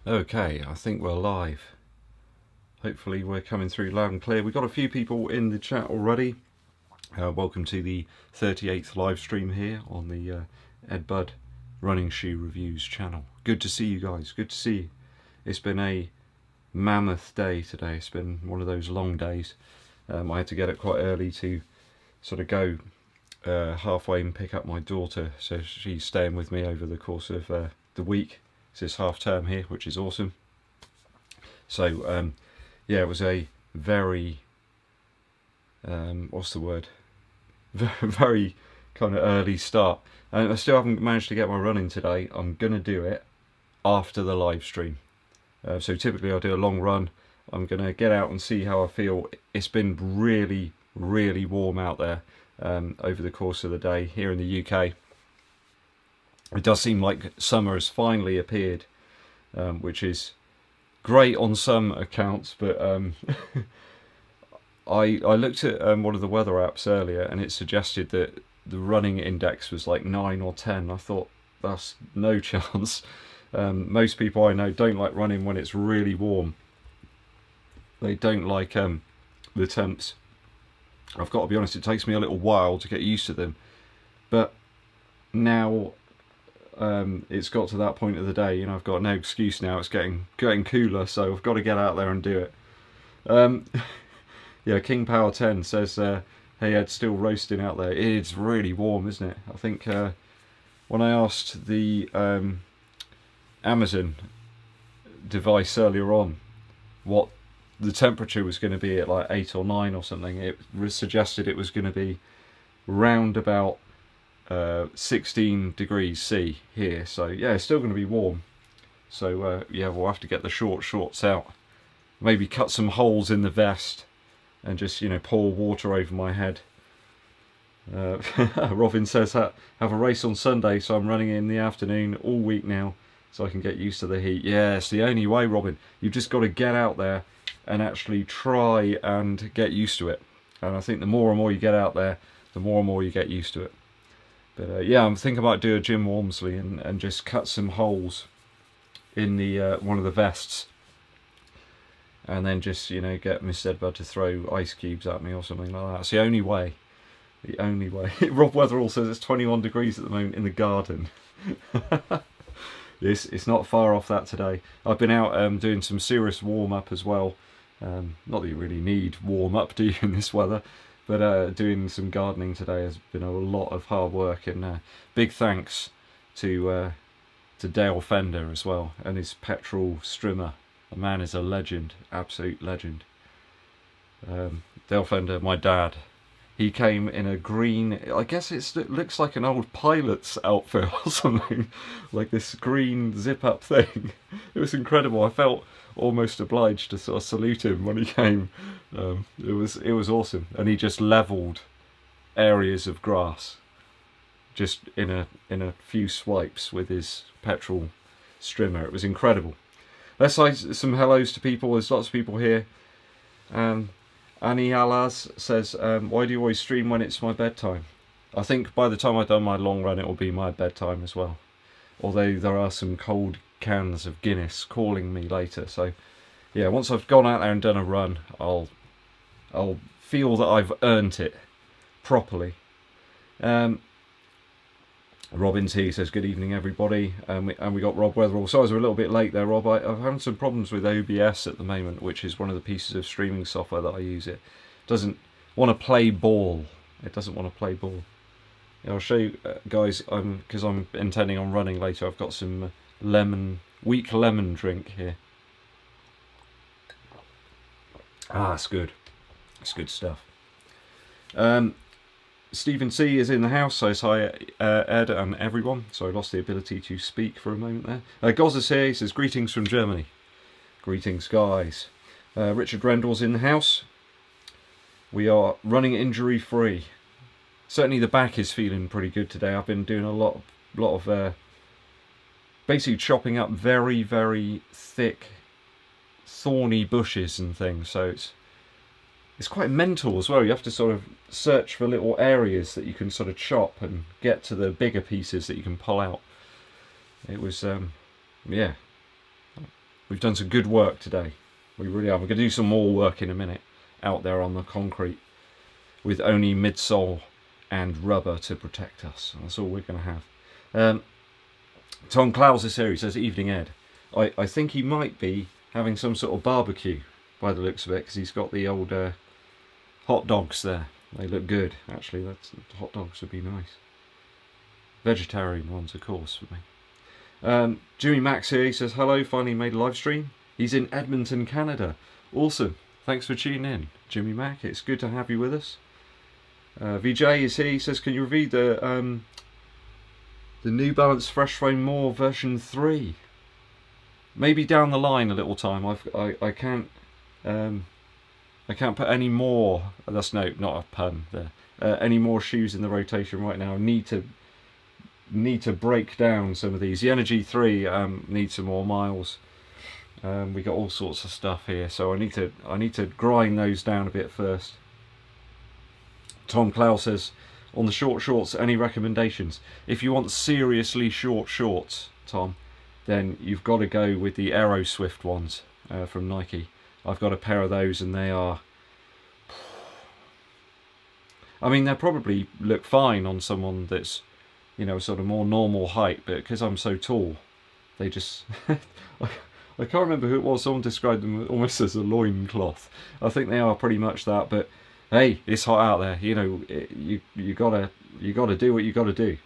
Okay, I think we're live. Hopefully we're coming through loud and clear. We've got a few people in the chat already. Welcome to the 38th live stream here on the EDDBUD Running Shoe Reviews channel. Good to see you guys, good to see you. It's been a mammoth day today. It's been one of those long days. I had to get up quite early to sort of go halfway and pick up my daughter. So she's staying with me over the course of the week. It's half term here, which is awesome. So yeah, it was a very what's the word, very kind of early start, and I still haven't managed to get my running today. I'm gonna do it after the live stream. So typically I'll do a long run. I'm gonna get out and see how I feel. It's been really warm out there over the course of the day here in the UK. It does seem like summer has finally appeared, which is great on some accounts, but I looked at one of the weather apps earlier and it suggested that the running index was like 9 or 10. I thought, that's no chance. Most people I know don't like running when it's really warm. They don't like the temps. I've got to be honest, it takes me a little while to get used to them, but now it's got to that point of the day, you know, I've got no excuse now. It's getting cooler, so I've got to get out there and do it. Yeah, King Power 10 says, hey Ed, still roasting out there. It's really warm, isn't it? I think when I asked the Amazon device earlier on what the temperature was going to be at like 8 or 9 or something, it suggested it was going to be round about 16 degrees C here. So yeah, it's still going to be warm. So yeah, we'll have to get the shorts out, maybe cut some holes in the vest and just, you know, pour water over my head. Robin says, have a race on Sunday, so I'm running in the afternoon all week now so I can get used to the heat. Yeah, it's the only way, Robin. You've just got to get out there and actually try and get used to it. And I think the more and more you get out there, the more and more you get used to it. But yeah, I'm thinking about doing a Jim Walmsley and just cut some holes in the one of the vests, and then just, you know, get Miss EDDBUD to throw ice cubes at me or something like that. It's the only way. The only way. Rob Weatherall says it's 21 degrees at the moment in the garden. It's not far off that today. I've been out doing some serious warm-up as well. Not that you really need warm-up, do you, in this weather? But doing some gardening today has been a lot of hard work, and big thanks to Dale Fender as well, and his petrol strimmer. The man is a legend, absolute legend. Dale Fender, my dad, he came in a green, I guess it looks like an old pilot's outfit or something, like this green zip-up thing. It was incredible. I felt almost obliged to sort of salute him when he came. It was awesome, and he just levelled areas of grass just in a few swipes with his petrol strimmer. It was incredible. Let's say some hellos to people. There's lots of people here. Annie Alaz says, why do you always stream when it's my bedtime? I think by the time I've done my long run, it will be my bedtime as well. Although there are some cold cans of Guinness calling me later. So yeah, once I've gone out there and done a run, I'll feel that I've earned it properly. Robin T says, good evening everybody, and we got Rob Weatherall. Sorry I was a little bit late there, Rob. I'm having some problems with OBS at the moment, which is one of the pieces of streaming software that I use. It doesn't want to play ball. It doesn't want to play ball. Yeah, I'll show you guys, because I'm intending on running later. I've got some weak lemon drink here. Ah, it's good. It's good stuff. Stephen C is in the house, says hi Ed and everyone. So I lost the ability to speak for a moment there. Gozza's here, he says greetings from Germany. Greetings guys. Richard Rendell's in the house. We are running injury free. Certainly the back is feeling pretty good today. I've been doing a lot of basically chopping up very thick thorny bushes and things, so it's quite mental as well. You have to sort of search for little areas that you can sort of chop and get to the bigger pieces that you can pull out. It was yeah, We've done some good work today. We really are. We're going to do some more work in a minute out there on the concrete with only midsole and rubber to protect us. That's all we're going to have. Tom Clowes is here. He says, "Evening, Ed. I think he might be having some sort of barbecue by the looks of it, because he's got the old hot dogs there. They look good, actually. Hot dogs would be nice. Vegetarian ones, of course, for me." Jimmy Max here. He says, "Hello, finally made a live stream." He's in Edmonton, Canada. Awesome. Thanks for tuning in, Jimmy Mac. It's good to have you with us. VJ is here. He says, "Can you review the New Balance Fresh Foam More version 3? Maybe down the line a little time. I can't put any more. That's not a pun there. Any more shoes in the rotation right now. Need to break down some of these. The Energy 3 needs some more miles. We got all sorts of stuff here, so I need to grind those down a bit first. Tom Clow says, "On the short shorts, any recommendations?" If you want seriously short shorts, Tom, then you've got to go with the Aero Swift ones from Nike. I've got a pair of those, and they are, I mean, they probably look fine on someone that's, you know, sort of more normal height, but because I'm so tall, they just I can't remember who it was. Someone described them almost as a loincloth. I think they are pretty much that, but hey, it's hot out there. You know, you gotta do what you gotta do.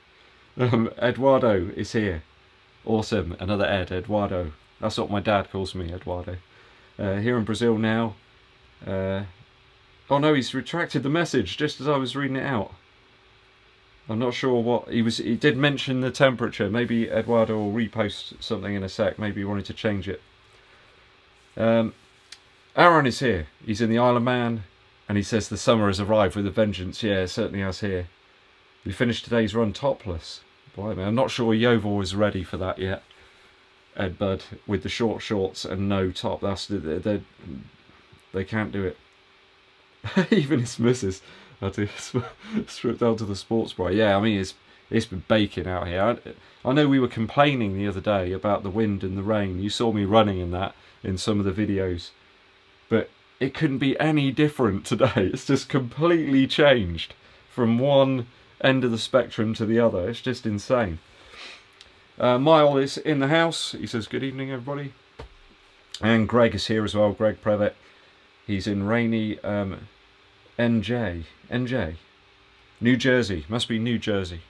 Eduardo is here. Awesome, another Ed, Eduardo. That's what my dad calls me, Eduardo. Here in Brazil now. Oh no, he's retracted the message just as I was reading it out. I'm not sure what he did mention the temperature. Maybe Eduardo will repost something in a sec. Maybe he wanted to change it. Aaron is here. He's in the Isle of Man, and he says the summer has arrived with a vengeance. Yeah, it certainly has here. We finished today's run topless. Blimey, I'm not sure Yeovil is ready for that yet. Ed Bud with the short shorts and no top. They can't do it. Even his missus had to strip down to the sports bra. Yeah, I mean, it's been baking out here. I know we were complaining the other day about the wind and the rain. You saw me running in that in some of the videos, but it couldn't be any different today. It's just completely changed from one end of the spectrum to the other. It's just insane. Mile is in the house. He says, "Good evening, everybody." And Greg is here as well. Greg Previtt. He's in rainy NJ, New Jersey. Must be New Jersey.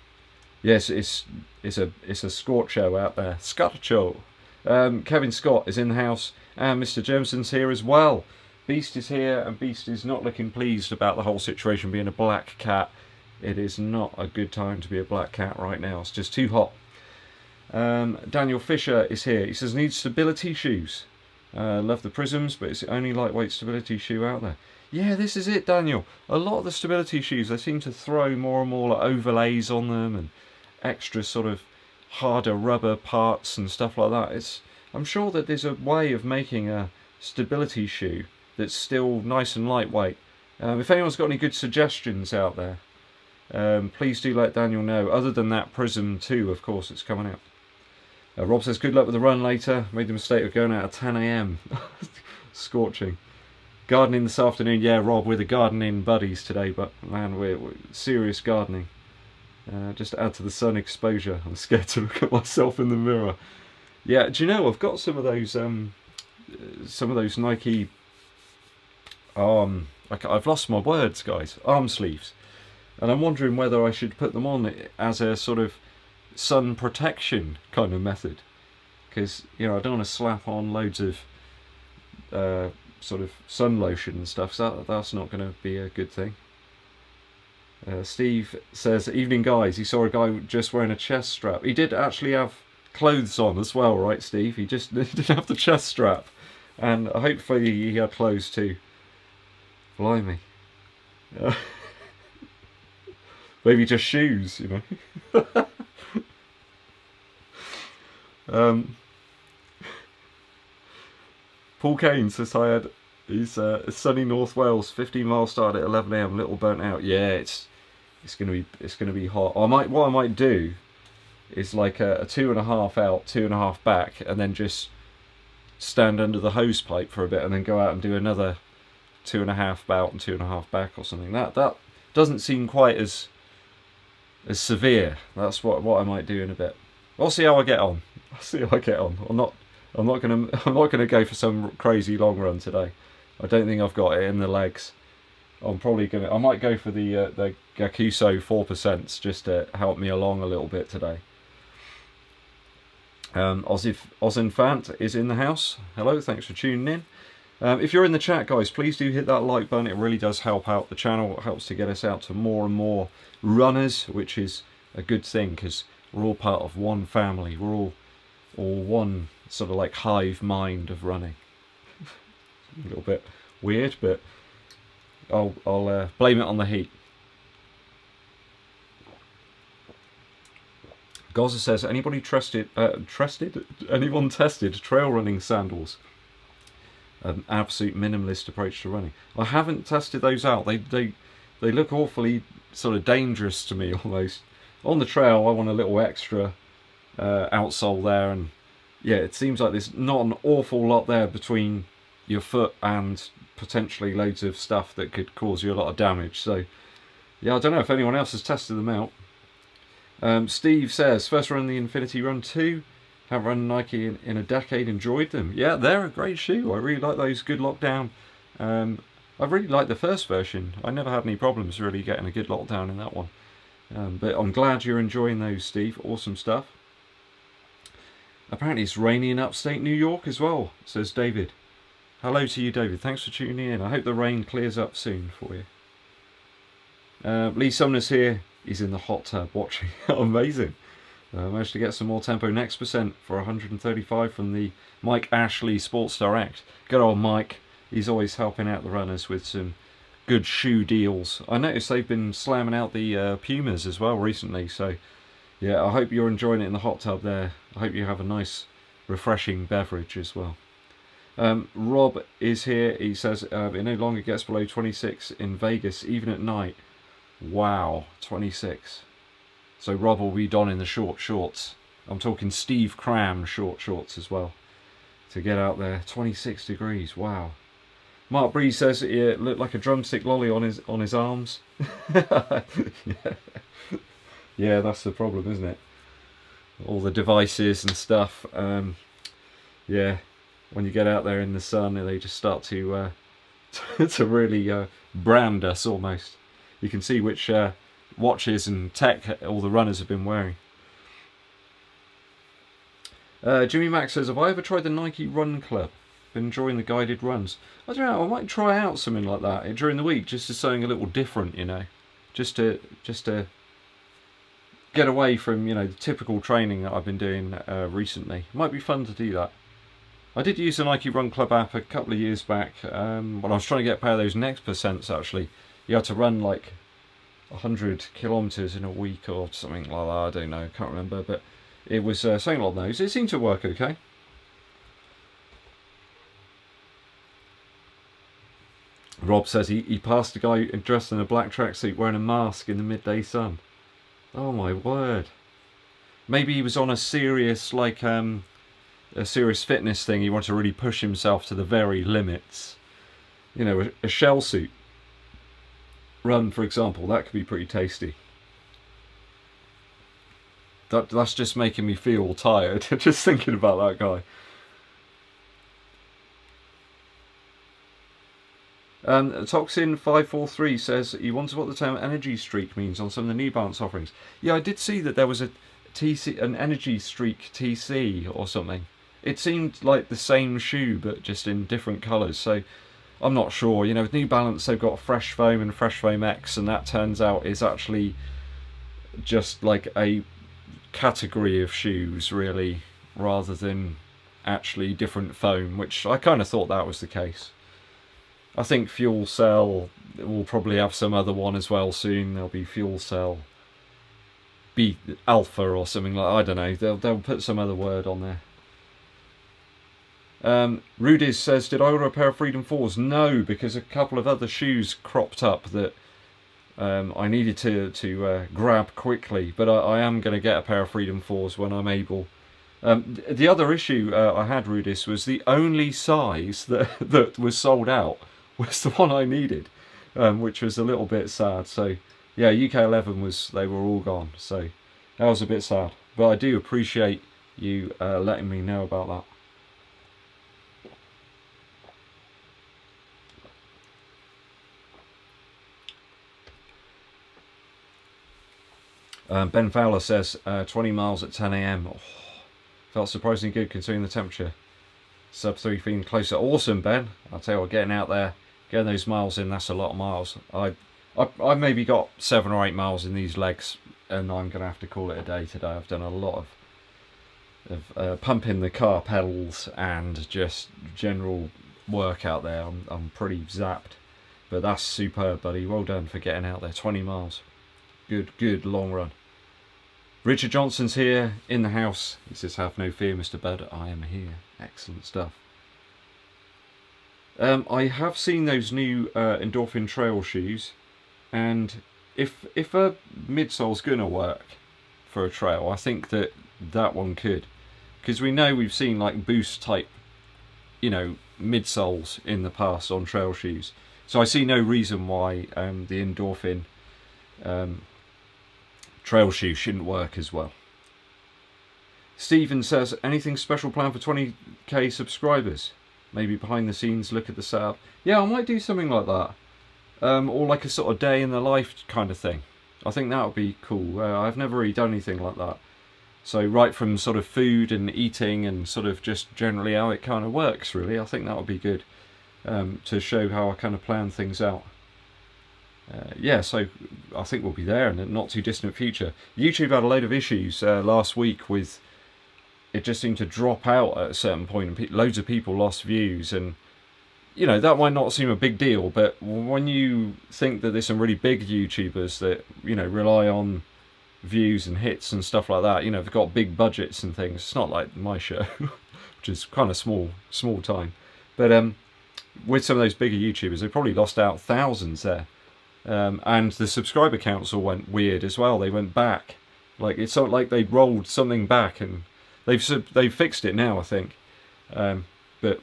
Yes, it's a scorcho out there. Scorcho. Kevin Scott is in the house, and Mr. Jameson's here as well. Beast is here, and Beast is not looking pleased about the whole situation being a black cat. It is not a good time to be a black cat right now. It's just too hot. Daniel Fisher is here. He says, "Need stability shoes. Love the Prisms, but it's the only lightweight stability shoe out there." Yeah, this is it, Daniel. A lot of the stability shoes, they seem to throw more and more like overlays on them and extra sort of harder rubber parts and stuff like that. I'm sure that there's a way of making a stability shoe that's still nice and lightweight. If anyone's got any good suggestions out there, please do let Daniel know. Other than that Prism 2, of course, it's coming out. Rob says, "Good luck with the run later. Made the mistake of going out at 10 AM. Scorching. Gardening this afternoon." Yeah, Rob, we're the gardening buddies today, but man, we're serious gardening. Just to add to the sun exposure. I'm scared to look at myself in the mirror. Yeah, do you know, I've got some of those Nike, I've lost my words, guys, arm sleeves. And I'm wondering whether I should put them on as a sort of sun protection kind of method, because, you know, I don't want to slap on loads of sort of sun lotion and stuff, so that's not going to be a good thing. Steve says, "Evening, guys." He saw a guy just wearing a chest strap. He did actually have clothes on as well, right, Steve? He didn't have the chest strap, and hopefully he had clothes too. Blimey. Maybe just shoes, you know. Paul Kane says, "Hi Ed." He's sunny North Wales, 15 mile start at 11 AM, little burnt out. Yeah, it's gonna be hot. What I might do is like a 2.5 out, 2.5 back, and then just stand under the hose pipe for a bit and then go out and do another 2.5 out and 2.5 back or something. That doesn't seem quite as severe. That's what I might do in a bit. I'll see how I get on. I'll see how I get on. I'm not gonna go for some crazy long run today. I don't think I've got it in the legs. I might go for the Gakuso 4% just to help me along a little bit today. Ozinfant is in the house. Hello, thanks for tuning in. If you're in the chat, guys, please do hit that like button. It really does help out the channel. It helps to get us out to more and more runners, which is a good thing because we're all part of one family. We're all one sort of like hive mind of running. A little bit weird, but I'll blame it on the heat. Gaza says, anyone tested trail running sandals? An absolute minimalist approach to running. I haven't tested those out. They look awfully sort of dangerous to me almost. On the trail, I want a little extra outsole there, and yeah, it seems like there's not an awful lot there between your foot and potentially loads of stuff that could cause you a lot of damage. So yeah, I don't know if anyone else has tested them out. Steve says, first run the Infinity Run 2. Haven't run Nike in a decade, enjoyed them. Yeah, they're a great shoe. I really like those, good lockdown. I really like the first version. I never had any problems really getting a good lockdown in that one. But I'm glad you're enjoying those, Steve. Awesome stuff. Apparently it's rainy in upstate New York as well, says David. Hello to you, David. Thanks for tuning in. I hope the rain clears up soon for you. Lee Sumner's here. He's in the hot tub watching. Amazing. Managed to get some more tempo next percent for 135 from the Mike Ashley Sports Direct. Good old Mike. He's always helping out the runners with some good shoe deals. I noticed they've been slamming out the Pumas as well recently. So yeah, I hope you're enjoying it in the hot tub there. I hope you have a nice refreshing beverage as well. Rob is here. He says it no longer gets below 26 in Vegas even at night. Wow, 26. So Rob will be donning the short shorts. I'm talking Steve Cram short shorts as well to get out there. 26 degrees. Wow. Mark Breeze says it looked like a drumstick lolly on his arms. Yeah. Yeah, that's the problem, isn't it? All the devices and stuff. Yeah, when you get out there in the sun, they just start to to really brand us almost. You can see which watches and tech all the runners have been wearing. Jimmy Max says, have I ever tried the Nike Run Club? Been enjoying the guided runs. I don't know, I might try out something like that during the week, just as something a little different, you know. Just to get away from, you know, the typical training that I've been doing recently. It might be fun to do that. I did use the Nike Run Club app a couple of years back when I was trying to get a pair of those next percents actually. You had to run like 100 kilometers in a week or something like that. I don't know, can't remember, but it was something along those. It seemed to work okay. Rob says he passed a guy dressed in a black tracksuit wearing a mask in the midday sun. Oh my word. Maybe he was on a serious, like, a serious fitness thing. He wanted to really push himself to the very limits. You know, a shell suit run, for example, that could be pretty tasty. That's just making me feel tired, just thinking about that guy. Toxin543 says he wonders what the term energy streak means on some of the New Balance offerings. Yeah, I did see that there was an energy streak TC or something. It seemed like the same shoe but just in different colours, so I'm not sure. You know, with New Balance they've got Fresh Foam and Fresh Foam X, and that turns out is actually just like a category of shoes really, rather than actually different foam, which I kind of thought that was the case. I think Fuelcell will probably have some other one as well soon. There'll be Fuelcell B Alpha or something like, I don't know. They'll put some other word on there. Rudis says, did I order a pair of Freedom 4s? No, because a couple of other shoes cropped up that I needed to grab quickly. But I am going to get a pair of Freedom 4s when I'm able The other issue I had, Rudis, was the only size that was sold out was the one I needed, which was a little bit sad. So yeah, UK 11 they were all gone. So that was a bit sad. But I do appreciate you letting me know about that. Ben Fowler says 20 miles at 10 AM. Oh, felt surprisingly good considering the temperature. Sub 3 feeling closer. Awesome, Ben. I'll tell you what, getting out there, getting those miles in, that's a lot of miles. I maybe got 7 or 8 miles in these legs, and I'm going to have to call it a day today. I've done a lot of pumping the car pedals and just general work out there. I'm pretty zapped. But that's superb, buddy. Well done for getting out there. 20 miles. Good long run. Richard Johnson's here in the house. He says, have no fear, Mr. Bud, I am here. Excellent stuff. I have seen those new Endorphin trail shoes, and if a midsole's gonna work for a trail, I think that one could, because we know we've seen like boost type, you know, midsoles in the past on trail shoes. So I see no reason why the Endorphin trail shoe shouldn't work as well. Stephen says, anything special planned for 20k subscribers? Maybe behind the scenes, look at the setup. Yeah, I might do something like that. Or like a sort of day in the life kind of thing. I think that would be cool. I've never really done anything like that. So right from sort of food and eating and sort of just generally how it kind of works, really. I think that would be good to show how I kind of plan things out. Yeah, so I think we'll be there in the not too distant future. YouTube had a load of issues last week with it just seemed to drop out at a certain point, and loads of people lost views, and you know, that might not seem a big deal, but when you think that there's some really big YouTubers that, you know, rely on views and hits and stuff like that, you know, they've got big budgets and things. It's not like my show, which is kind of small time, but with some of those bigger YouTubers, they probably lost out thousands there. And the subscriber counts all went weird as well. They went back, like it's sort of like they'd rolled something back, and they've fixed it now, I think. But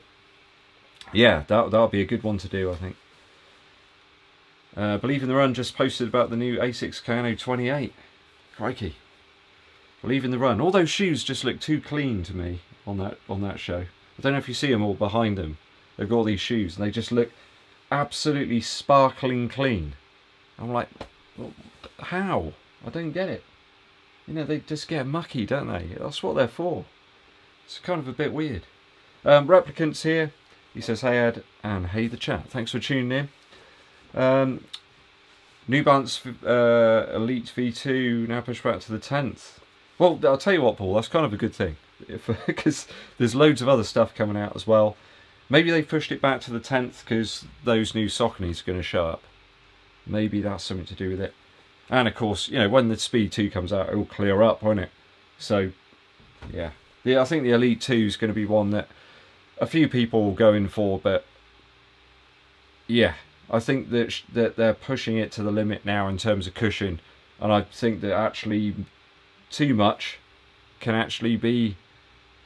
yeah, that'll be a good one to do, I think. Believe in the Run just posted about the new Asics Kano 28. Crikey! Believe in the Run. All those shoes just look too clean to me on that show. I don't know if you see them all behind them. They've got all these shoes, and they just look absolutely sparkling clean. I'm like, well, how? I don't get it. You know, they just get mucky, don't they? That's what they're for. It's kind of a bit weird. Replicant's here. He says, hey Ed, and hey the chat. Thanks for tuning in. Nuance Elite V2 now pushed back to the 10th. Well, I'll tell you what, Paul, that's kind of a good thing. Because there's loads of other stuff coming out as well. Maybe they pushed it back to the 10th because those new Sauconys are going to show up. Maybe that's something to do with it. And of course, you know, when the Speed 2 comes out, it'll clear up, won't it? So, yeah. I think the Elite 2 is going to be one that a few people will go in for, but yeah, I think that they're pushing it to the limit now in terms of cushion, and I think that actually too much can actually be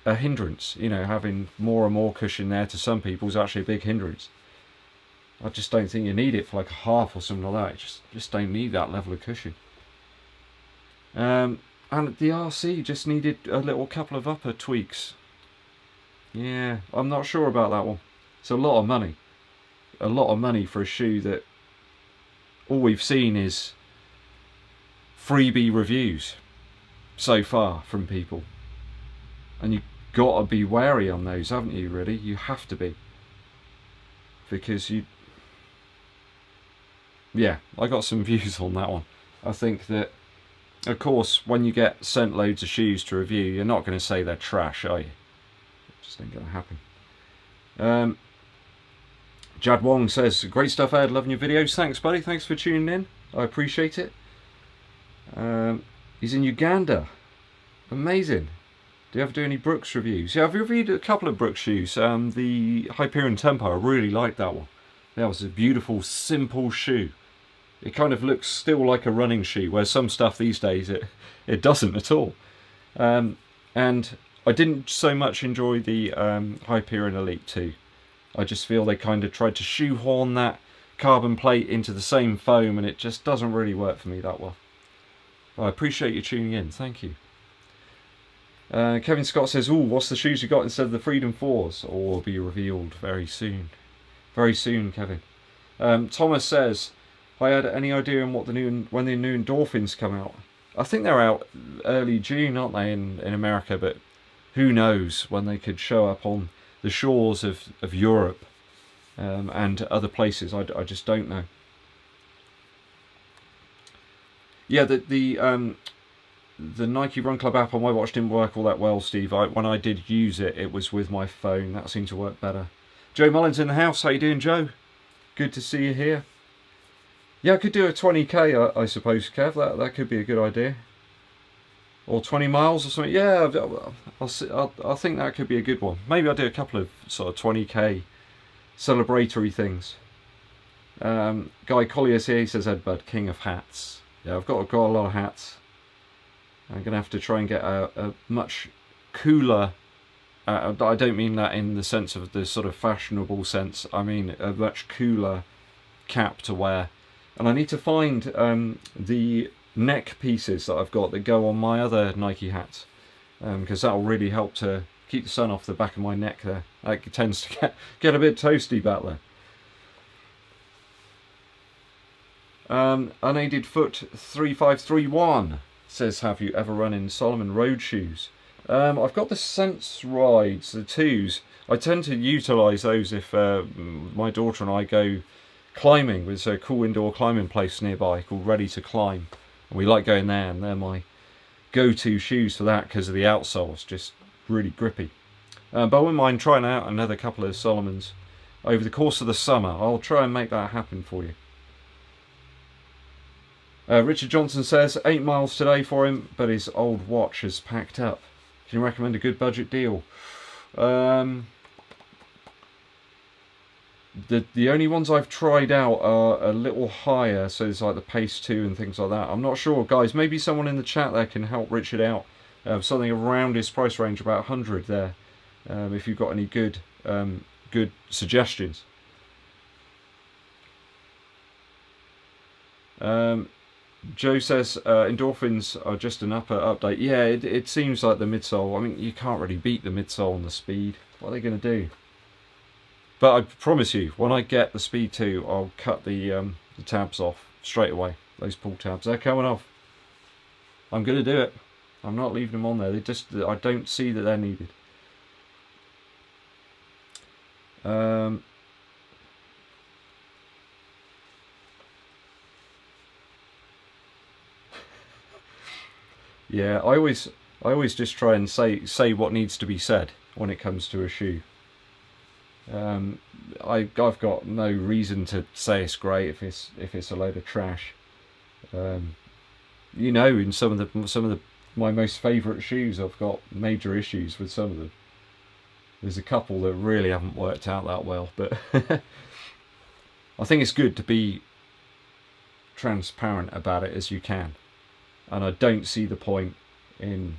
a hindrance. You know, having more and more cushion there to some people is actually a big hindrance. I just don't think you need it for like a half or something like that. You just don't need that level of cushion. And the RC just needed a couple of upper tweaks. Yeah, I'm not sure about that one. It's a lot of money. A lot of money for a shoe that all we've seen is freebie reviews so far from people. And you've got to be wary on those, haven't you, really? You have to be. Because yeah, I got some views on that one. I think that, of course, when you get sent loads of shoes to review, you're not going to say they're trash, are you? It just ain't going to happen. Jad Wong says, great stuff, Ed, loving your videos. Thanks, buddy. Thanks for tuning in. I appreciate it. He's in Uganda. Amazing. Do you ever do any Brooks reviews? Yeah, I've reviewed a couple of Brooks shoes. The Hyperion Tempo, I really liked that one. That was a beautiful, simple shoe. It kind of looks still like a running shoe, whereas some stuff these days, it doesn't at all. And I didn't so much enjoy the Hyperion Elite 2. I just feel they kind of tried to shoehorn that carbon plate into the same foam, and it just doesn't really work for me that well. I appreciate you tuning in, thank you. Kevin Scott says, "Ooh, what's the shoes you got instead of the Freedom 4s? Or will be revealed very soon." Very soon, Kevin. Thomas says, "I had any idea on when the new Endorphins come out?" I think they're out early June, aren't they, in America? But who knows when they could show up on the shores of Europe and other places. I just don't know. Yeah, the Nike Run Club app on my watch didn't work all that well, Steve. When I did use it, it was with my phone. That seemed to work better. Joe Mullins in the house. How you doing, Joe? Good to see you here. Yeah, I could do a 20k, I suppose, Kev. That could be a good idea. Or 20 miles or something. Yeah, I think that could be a good one. Maybe I'll do a couple of sort of 20k celebratory things. Guy Collier's here. He says, "EDDBUD, king of hats." Yeah, I've got a lot of hats. I'm going to have to try and get a much cooler... I don't mean that in the sense of the sort of fashionable sense. I mean a much cooler cap to wear. And I need to find the neck pieces that I've got that go on my other Nike hats. Because that'll really help to keep the sun off the back of my neck there. It tends to get a bit toasty back there. Unaided Foot 3531 says, "Have you ever run in Solomon road shoes?" I've got the Sense Rides, the 2s. I tend to utilise those if my daughter and I go climbing. There's a cool indoor climbing place nearby called Ready to Climb. And we like going there, and they're my go-to shoes for that because of the outsole. It's just really grippy. But I wouldn't mind trying out another couple of Solomons over the course of the summer. I'll try and make that happen for you. Richard Johnson says, 8 miles today for him, but his old watch is packed up. Can you recommend a good budget deal? The only ones I've tried out are a little higher, so it's like the Pace 2 and things like that. I'm not sure, guys. Maybe someone in the chat there can help Richard out. Something around his price range, about 100 there. If you've got any good suggestions. Joe says Endorphins are just an upper update. Yeah, it seems like the midsole. I mean, you can't really beat the midsole on the speed. What are they going to do? But I promise you, when I get the Speed 2, I'll cut the tabs off straight away. Those pull tabs, they're coming off. I'm going to do it. I'm not leaving them on there. I don't see that they're needed. Yeah, I always just try and say what needs to be said when it comes to a shoe. I've got no reason to say it's great if it's a load of trash. You know, in some of my most favourite shoes, I've got major issues with some of them. There's a couple that really haven't worked out that well, but I think it's good to be transparent about it as you can. And I don't see the point in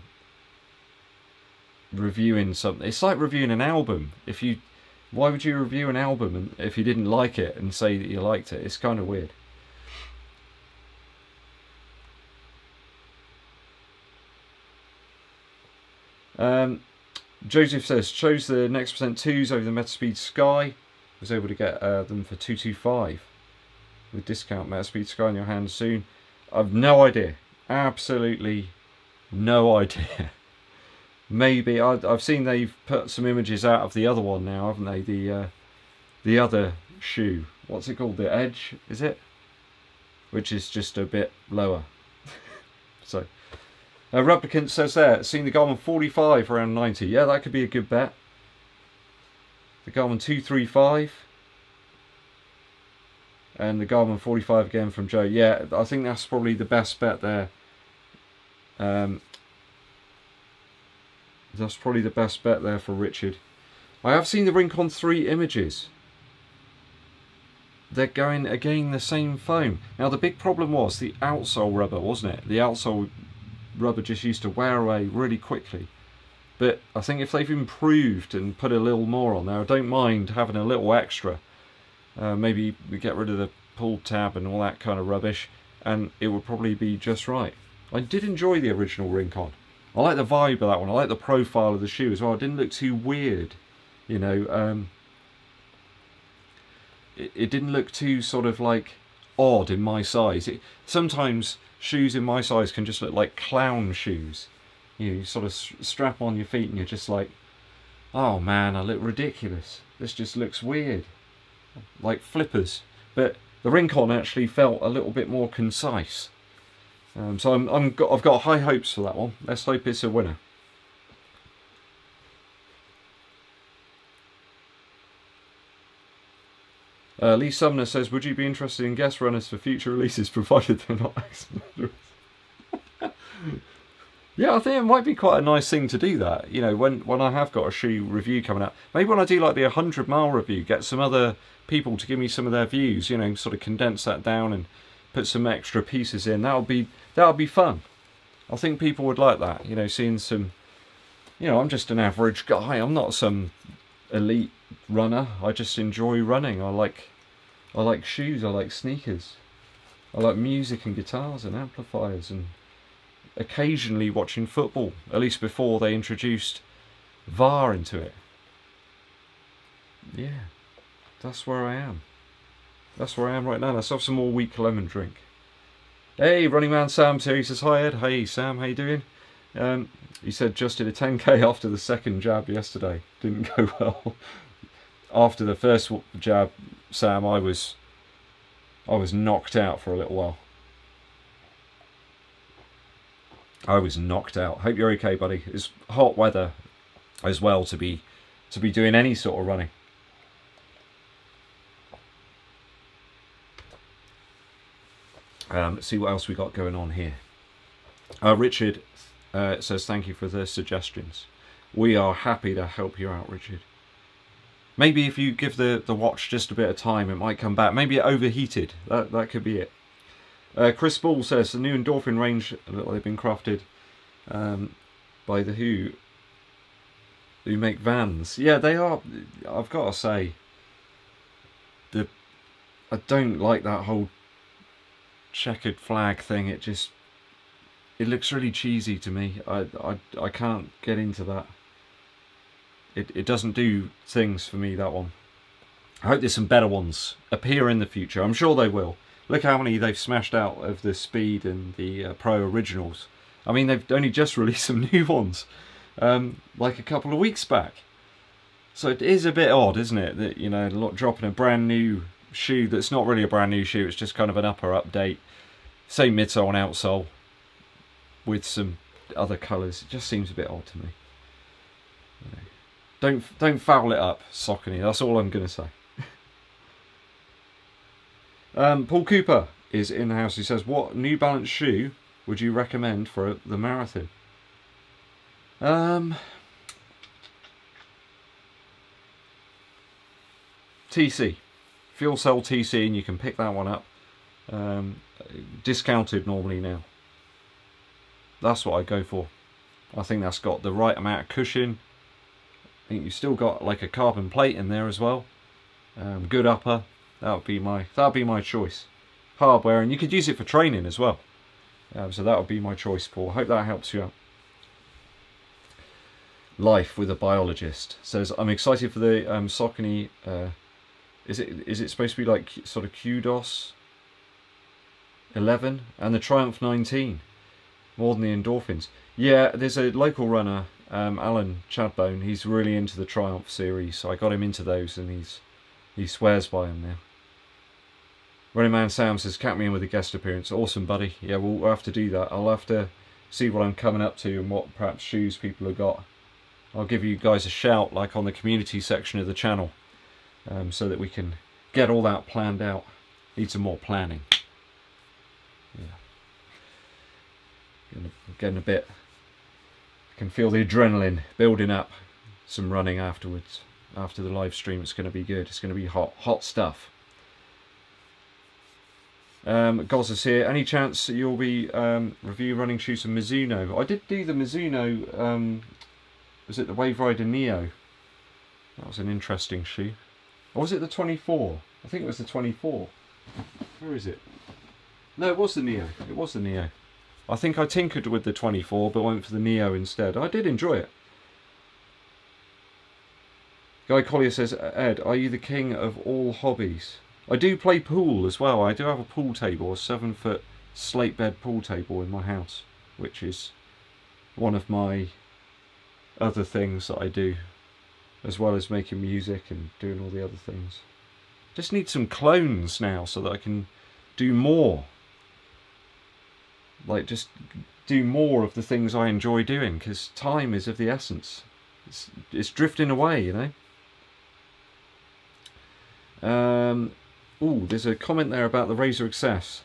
reviewing something. It's like reviewing an album. Why would you review an album if you didn't like it and say that you liked it? It's kind of weird. Joseph says, chose the Next Percent 2s over the Metaspeed Sky. Was able to get them for $225 with discount. Metaspeed Sky in your hands soon. I've no idea. Absolutely no idea. Maybe I've seen they've put some images out of the other one now, haven't they? The other shoe. What's it called? The Edge, is it? Which is just a bit lower. So, Replicant says there, seen the Garmin 45 around 90. Yeah, that could be a good bet. The Garmin 235. And the Garmin 45 again from Joe. Yeah, I think that's probably the best bet there. That's probably the best bet there for Richard. I have seen the Rincon 3 images. They're going again the same foam. Now the big problem was the outsole rubber, wasn't it? The outsole rubber just used to wear away really quickly. But I think if they've improved and put a little more on there, I don't mind having a little extra. Maybe we get rid of the pull tab and all that kind of rubbish, and it would probably be just right. I did enjoy the original Rincon. I like the vibe of that one. I like the profile of the shoe as well. It didn't look too weird, you know. It didn't look too sort of like odd in my size. Sometimes shoes in my size can just look like clown shoes. You sort of strap on your feet and you're just like, oh man, I look ridiculous. This just looks weird. Like flippers. But the Rincon actually felt a little bit more concise. So I've got high hopes for that one. Let's hope it's a winner. Lee Sumner says, would you be interested in guest runners for future releases provided they're not accidental? Yeah, I think it might be quite a nice thing to do that. You know, when I have got a shoe review coming up, maybe when I do like the 100-mile review, get some other people to give me some of their views. You know, sort of condense that down and put some extra pieces in. That'll be fun. I think people would like that. You know, seeing some. You know, I'm just an average guy. I'm not some elite runner. I just enjoy running. I like shoes. I like sneakers. I like music and guitars and amplifiers and occasionally watching football, at least before they introduced VAR into it. Yeah, that's where I am. That's where I am right now. Let's have some more weak lemon drink. Hey, Running Man Sam's here. He says, hi Ed. Hey Sam, how you doing? He said just did a 10k after the second jab yesterday. Didn't go well. After the first jab, Sam, I was knocked out for a little while. I was knocked out. Hope you're okay, buddy. It's hot weather as well to be doing any sort of running. Let's see what else we got going on here. Richard says thank you for the suggestions. We are happy to help you out, Richard. Maybe if you give the watch just a bit of time, it might come back. Maybe it overheated. That could be it. Chris Ball says the new Endorphin range, they've been crafted by the who make Vans. Yeah, they are. I've got to say, I don't like that whole checkered flag thing. It looks really cheesy to me. I can't get into that. It doesn't do things for me, that one. I hope there's some better ones appear in the future. I'm sure they will. Look how many they've smashed out of the Speed and the Pro Originals. I mean, they've only just released some new ones, like a couple of weeks back. So it is a bit odd, isn't it, that, you know, dropping a brand new shoe that's not really a brand new shoe, it's just kind of an upper update. Same midsole and outsole with some other colours. It just seems a bit odd to me. You know, don't foul it up, Saucony. That's all I'm going to say. Paul Cooper is in the house. He says, what New Balance shoe would you recommend for the marathon? TC. Fuelcell TC, and you can pick that one up. Discounted normally now. That's what I go for. I think that's got the right amount of cushion. I think you've still got like a carbon plate in there as well. Good upper. That would be my choice. Hardware, and you could use it for training as well. So that would be my choice, Paul. Hope that helps you out. Life with a Biologist says, I'm excited for the Saucony. Is it supposed to be like sort of Kudos 11 and the Triumph 19 more than the Endorphins? Yeah, there's a local runner, Alan Chadbone. He's really into the Triumph series, so I got him into those, and he swears by them now. Running Man Sam says, cap me in with a guest appearance. Awesome, buddy. Yeah, we'll have to do that. I'll have to see what I'm coming up to and what perhaps shoes people have got. I'll give you guys a shout, like on the community section of the channel, so that we can get all that planned out. Need some more planning. Yeah. Getting a bit. I can feel the adrenaline building up. Some running afterwards. After the live stream, it's going to be good. It's going to be hot stuff. Gozza's here. Any chance you'll be review running shoes from Mizuno? I did do the Mizuno Was it the Wave Rider Neo? That was an interesting shoe. Or was it the 24? I think it was the 24. Where is it? No, it was the Neo. It was the Neo. I think I tinkered with the 24 but went for the Neo instead. I did enjoy it. Guy Collier says, Ed, are you the king of all hobbies? I do play pool as well. I do have a pool table, a 7-foot slate bed pool table in my house, which is one of my other things that I do, as well as making music and doing all the other things. Just need some clones now so that I can do more. Like, just do more of the things I enjoy doing, because time is of the essence. It's drifting away, you know. Ooh, there's a comment there about the Razor Excess.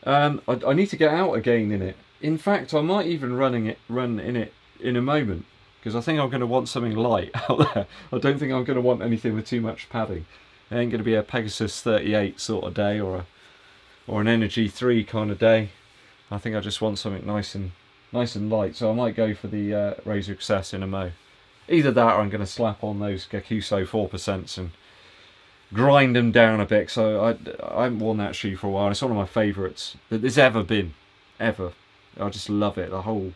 I need to get out again in it. In fact, I might even run in it in a moment, because I think I'm going to want something light out there. I don't think I'm going to want anything with too much padding. It ain't going to be a Pegasus 38 sort of day, or an Energy 3 kind of day. I think I just want something nice and light. So I might go for the Razor Excess in a mo. Either that, or I'm going to slap on those Gakuso 4% and grind them down a bit. So I haven't worn that shoe for a while. It's one of my favourites that there's ever been, ever. I just love it. The whole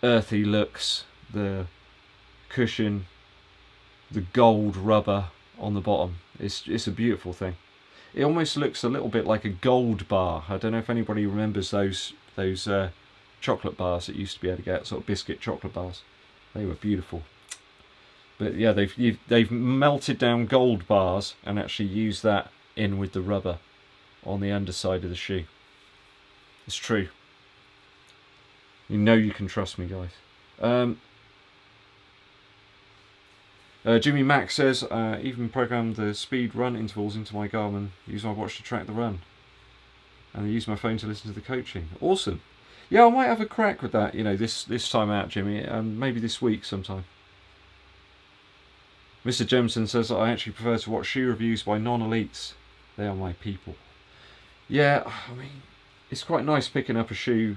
earthy looks, the cushion, the gold rubber on the bottom. It's a beautiful thing. It almost looks a little bit like a gold bar. I don't know if anybody remembers those chocolate bars that used to be able to get, sort of biscuit chocolate bars. They were beautiful. But yeah, they've melted down gold bars and actually used that in with the rubber on the underside of the shoe. It's true. You know you can trust me, guys. Jimmy Mack says, even programmed the speed run intervals into my Garmin, use my watch to track the run, and I use my phone to listen to the coaching. Awesome. Yeah, I might have a crack with that, you know, this time out, Jimmy, and maybe this week sometime. Mr. Jemison says, I actually prefer to watch shoe reviews by non-elites. They are my people. Yeah, I mean, it's quite nice picking up a shoe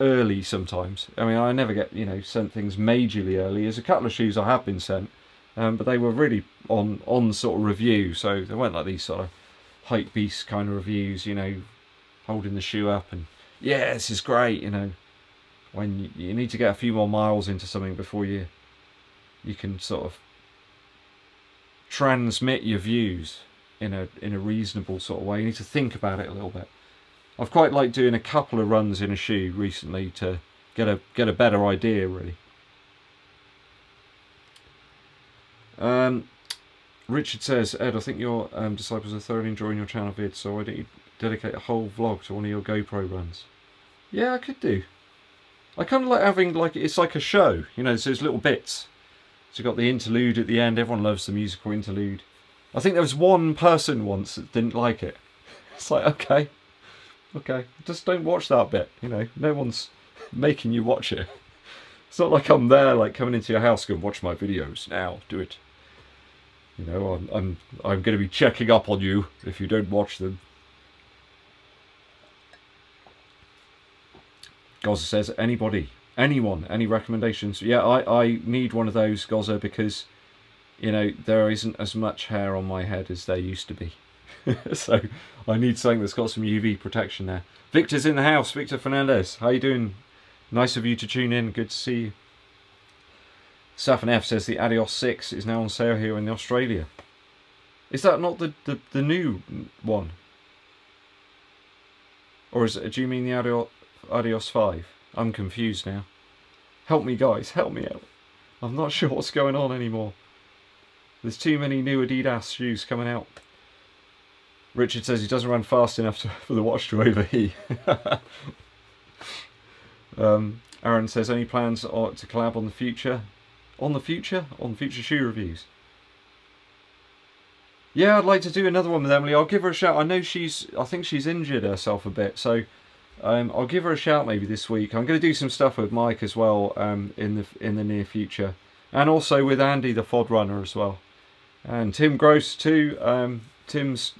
early sometimes. I mean, I never get, you know, sent things majorly early. There's a couple of shoes I have been sent, but they were really on sort of review, so they weren't like these sort of hype beast kind of reviews, you know, holding the shoe up and, yeah, this is great, you know. When you need to get a few more miles into something before you can sort of transmit your views in a reasonable sort of way. You need to think about it a little bit. I've quite liked doing a couple of runs in a shoe recently to get a better idea, really. Richard says, Ed, I think your disciples are thoroughly enjoying your channel vid, so why don't you dedicate a whole vlog to one of your GoPro runs? Yeah, I could do. I kind of like having, like, it's like a show, you know, so there's little bits. So you've got the interlude at the end. Everyone loves the musical interlude. I think there was one person once that didn't like it. It's like, okay, just don't watch that bit, you know. No one's making you watch it. It's not like I'm there, like, coming into your house, go watch my videos now, do it. You know, I'm going to be checking up on you if you don't watch them. Gozza says, anyone, any recommendations? Yeah, I need one of those, Gozza, because, you know, there isn't as much hair on my head as there used to be. So I need something that's got some UV protection there. Victor's in the house. Victor Fernandez, how you doing? Nice of you to tune in. Good to see you. Safan F says the Adios 6 is now on sale here in Australia. Is that not the new one? Or do you mean the Adios 5? I'm confused now. Help me, guys. Help me out. I'm not sure what's going on anymore. There's too many new Adidas shoes coming out. Richard says he doesn't run fast enough for the watch to overheat. Aaron says, any plans to collab on the future? On the future shoe reviews? Yeah, I'd like to do another one with Emily. I'll give her a shout. I know I think she's injured herself a bit, so I'll give her a shout maybe this week. I'm going to do some stuff with Mike as well in the near future, and also with Andy the FOD runner as well, and Tim Gross too. Tim's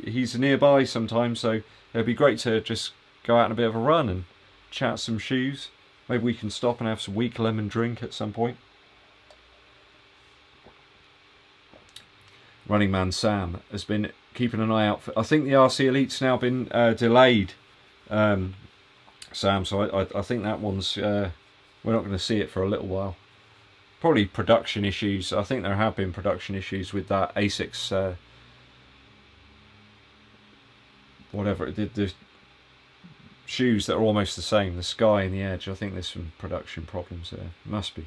he's nearby sometimes, so it'd be great to just go out on a bit of a run and chat some shoes. Maybe we can stop and have some weak lemon drink at some point. Running Man Sam has been keeping an eye out for... I think the RC Elite's now been delayed, Sam, so I think that one's... we're not going to see it for a little while. Probably production issues. I think there have been production issues with that ASICS... whatever it did, the shoes that are almost the same, the Sky and the Edge. I think there's some production problems there. Must be.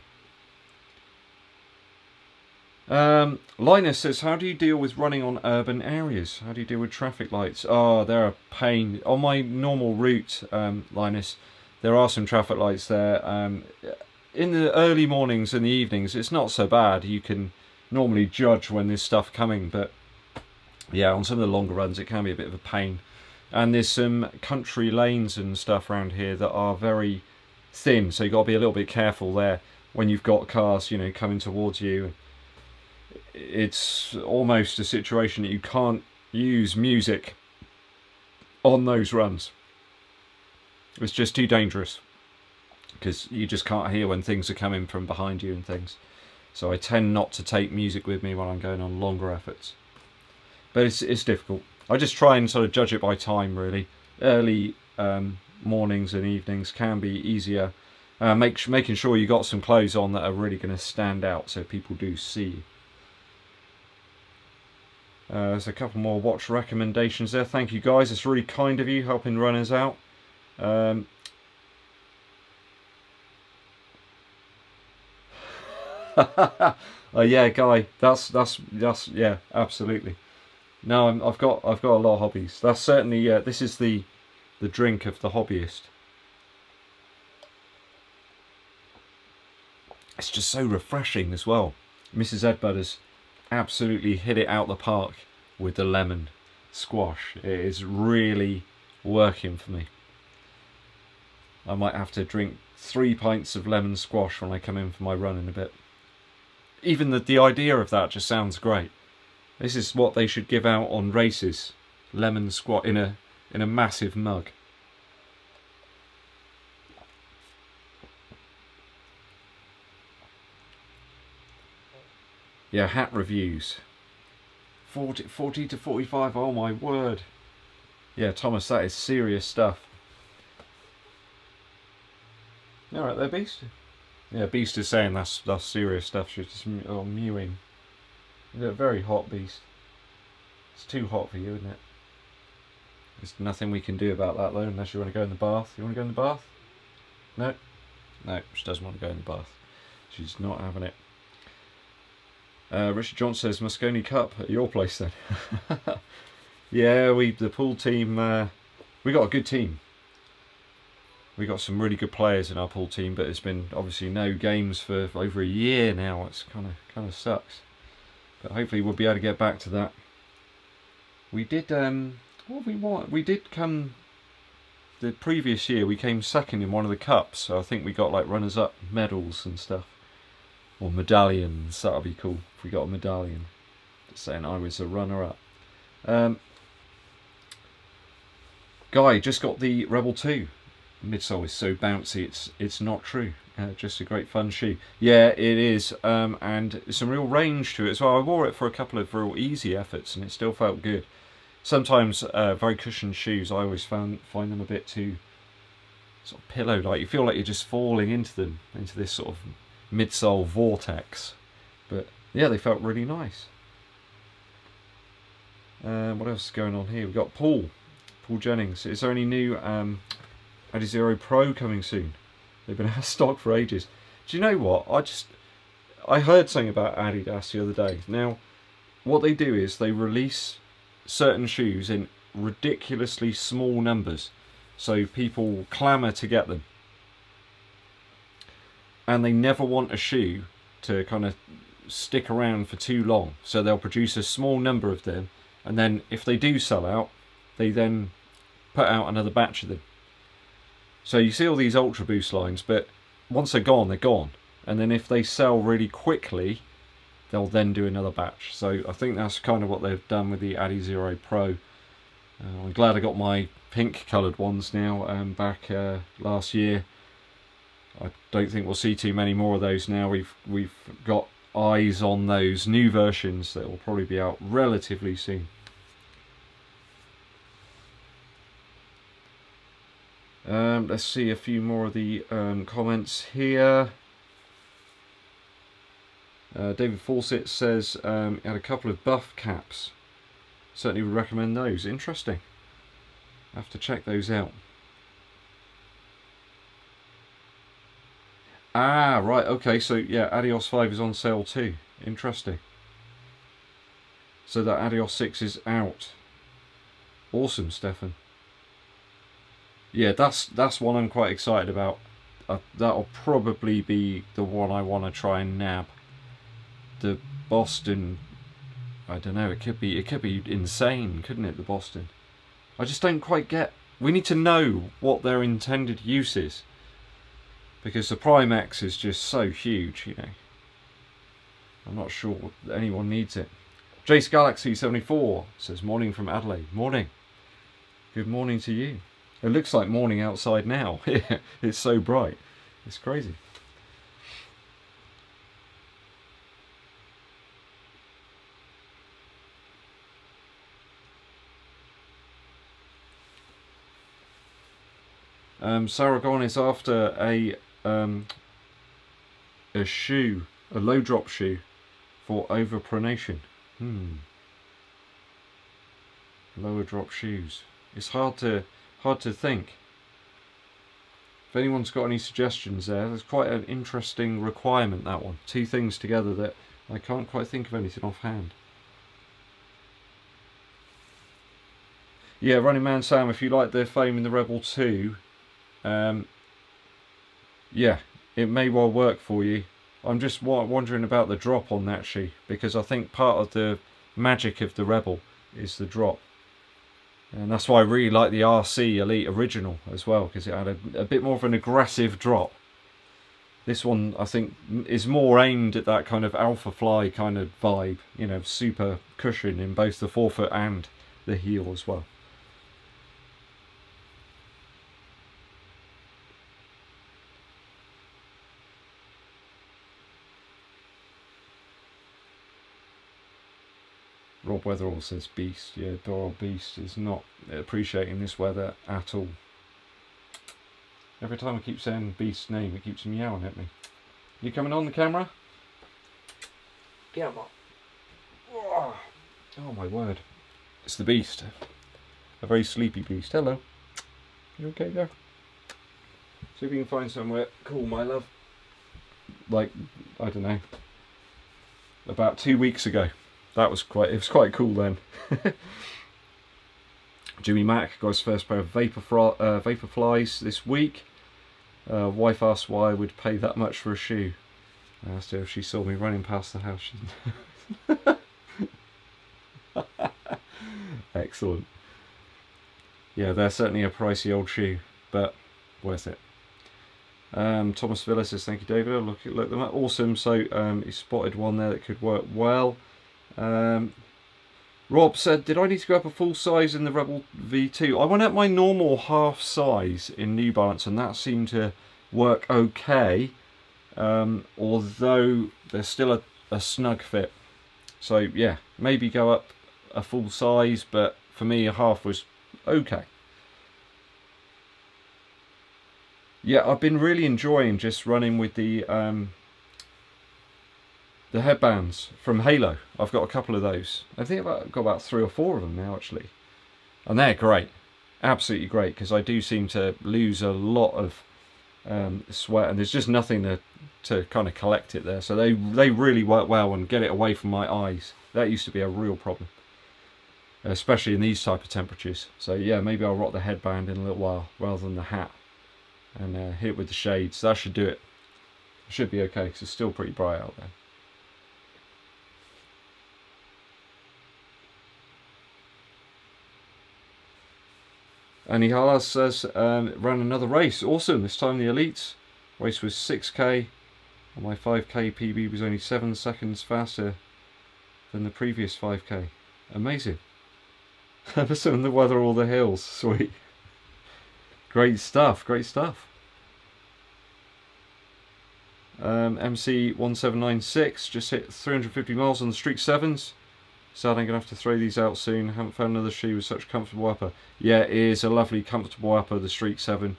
Linus says, how do you deal with running on urban areas? How do you deal with traffic lights? Oh, they're a pain. On my normal route, Linus, there are some traffic lights there. In the early mornings and the evenings, it's not so bad. You can normally judge when there's stuff coming, but yeah, on some of the longer runs, it can be a bit of a pain. And there's some country lanes and stuff around here that are very thin, so you've got to be a little bit careful there when you've got cars, you know, coming towards you. It's almost a situation that you can't use music on those runs. It's just too dangerous because you just can't hear when things are coming from behind you and things. So I tend not to take music with me when I'm going on longer efforts. But it's difficult. I just try and sort of judge it by time, really. Early mornings and evenings can be easier. Making sure you got some clothes on that are really going to stand out so people do see you. There's a couple more watch recommendations there. Thank you guys, it's really kind of you helping runners out. Oh yeah, Guy, that's yeah, absolutely. No, I've got a lot of hobbies. That's certainly this is the drink of the hobbyist. It's just so refreshing as well. Mrs. EDDBUD has absolutely hit it out the park with the lemon squash. It is really working for me. I might have to drink 3 pints of lemon squash when I come in for my run in a bit. Even the idea of that just sounds great. This is what they should give out on races. Lemon squash in a massive mug. Yeah, hat reviews. 40 to 45, oh my word. Yeah, Thomas, that is serious stuff. Alright there, Beast. Yeah, Beast is saying that's serious stuff. She's just mewing. You're very hot, Beast. It's too hot for you, isn't it? There's nothing we can do about that though, unless you want to go in the bath. You want to go in the bath? No? No, she doesn't want to go in the bath. She's not having it. Richard John says, Moscone Cup at your place then. Yeah, the pool team, we got a good team. We got some really good players in our pool team, but it's been obviously no games for over a year now. It's kind of sucks. But hopefully we'll be able to get back to that. We did, what we want? We did come, the previous year we came second in one of the cups, so I think we got like runners-up medals and stuff. Or medallions, that would be cool if we got a medallion. Just saying I was a runner-up. Guy just got the Rebel 2. Midsole is so bouncy, it's not true. Just a great fun shoe. Yeah, it is, and some real range to it as well. I wore it for a couple of real easy efforts and it still felt good. Sometimes very cushioned shoes, I always find them a bit too sort of pillow-like. You feel like you're just falling into them, into this sort of midsole vortex. But yeah, they felt really nice. What else is going on here? We've got Paul Jennings. Is there any new Adizero Pro coming soon? They've been out of stock for ages. Do you know what? I heard something about Adidas the other day. Now, what they do is they release certain shoes in ridiculously small numbers, so people clamour to get them. And they never want a shoe to kind of stick around for too long, so they'll produce a small number of them, and then if they do sell out, they then put out another batch of them. So you see all these Ultra Boost lines, but once they're gone, and then if they sell really quickly, they'll then do another batch. So I think that's kind of what they've done with the Adizero Pro. I'm glad I got my pink coloured ones now. Back last year I don't think we'll see too many more of those now. We've got eyes on those new versions that will probably be out relatively soon. Let's see a few more of the comments here. David Fawcett says he had a couple of buff caps. Certainly would recommend those. Interesting. I have to check those out. Ah, right, okay, so yeah, Adios 5 is on sale too. Interesting. So that Adios 6 is out. Awesome, Stefan. Yeah, that's one I'm quite excited about. That'll probably be the one I want to try and nab. The Boston, I don't know, it could be insane, couldn't it, the Boston? I just don't quite get. We need to know what their intended use is. Because the Prime X is just so huge, you know. I'm not sure anyone needs it. Jace Galaxy 74 says, morning from Adelaide. Morning. Good morning to you. It looks like morning outside now. It's so bright. It's crazy. Saragon is after a shoe, a low drop shoe for overpronation. Lower drop shoes. It's hard to think. If anyone's got any suggestions there's quite an interesting requirement, that one. Two things together that I can't quite think of anything offhand. Yeah, Running Man Sam, if you like the foam in the Rebel 2, yeah, it may well work for you. I'm just wondering about the drop on that shoe, because I think part of the magic of the Rebel is the drop. And that's why I really like the RC Elite Original as well, because it had a bit more of an aggressive drop. This one, I think, is more aimed at that kind of Alpha Fly kind of vibe, you know, super cushion in both the forefoot and the heel as well. Rob Weatherall says Beast. Yeah, Doral Beast is not appreciating this weather at all. Every time I keep saying Beast's name, it keeps meowing at me. You coming on the camera? Get him up. Oh my word. It's the Beast. A very sleepy Beast. Hello. You okay there? See if you can find somewhere cool, my love. Like, I don't know, about 2 weeks ago. It was quite cool then. Jimmy Mack got his first pair of Vaporflies this week. Wife asked why I would pay that much for a shoe. I asked her if she saw me running past the house. Excellent. Yeah, they're certainly a pricey old shoe, but worth it. Thomas Villa says, thank you, David. I'll look them up. Awesome. So he spotted one there that could work well. Rob said, did I need to go up a full size in the Rebel V2? I went up my normal half size in New Balance, and that seemed to work okay, although there's still a snug fit. So yeah, maybe go up a full size, but for me a half was okay. Yeah, I've been really enjoying just running with the headbands from Halo. I've got a couple of those. I think I've got about 3 or 4 of them now, actually. And they're great. Absolutely great, because I do seem to lose a lot of sweat, and there's just nothing to kind of collect it there. So they really work well and get it away from my eyes. That used to be a real problem, especially in these type of temperatures. So yeah, maybe I'll rock the headband in a little while rather than the hat, and hit it with the shades. That should do it. It should be okay, because it's still pretty bright out there. And Ihalas says, ran another race. Awesome. This time the Elites race was 6k. And my 5k PB was only 7 seconds faster than the previous 5k. Amazing. Listen to the weather, all the hills. Sweet. Great stuff. Great stuff. MC1796 just hit 350 miles on the Streak 7s. Sad I'm going to have to throw these out soon. Haven't found another shoe with such comfortable upper. Yeah, it is a lovely comfortable upper, the Streak 7.